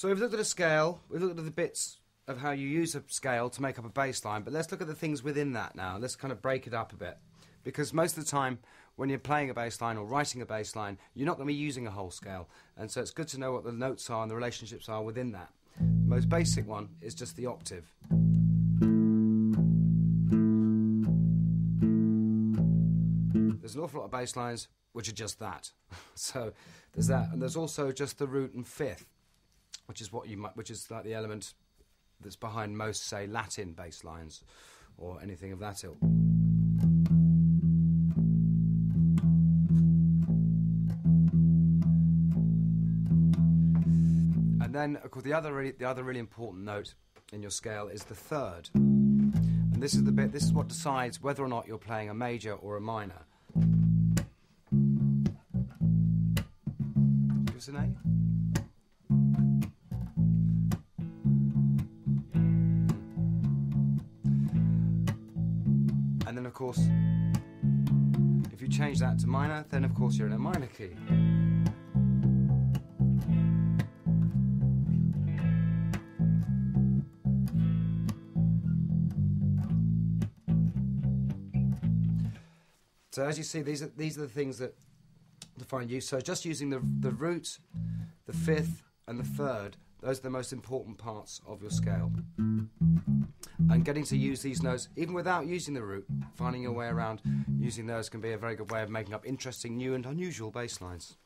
So we've looked at a scale, we've looked at the bits of how you use a scale to make up a bass line, but let's look at the things within that now. Let's kind of break it up a bit. Because most of the time, when you're playing a bass line or writing a bass line, you're not going to be using a whole scale. And so it's good to know what the notes are and the relationships are within that. The most basic one is just the octave. There's an awful lot of bass lines which are just that. So there's that, and there's also just the root and fifth, which is like the element that's behind most, say, Latin bass lines or anything of that ilk. And then, of course, the other really important note in your scale is the third, and this is the bit. This is what decides whether or not you're playing a major or a minor. Give us an A. And then, of course, if you change that to minor, then of course you're in a minor key. So as you see, these are the things that define you. So just using the root, the fifth, and the third, those are the most important parts of your scale. And getting to use these notes, even without using the root, finding your way around using those can be a very good way of making up interesting, new and unusual bass lines.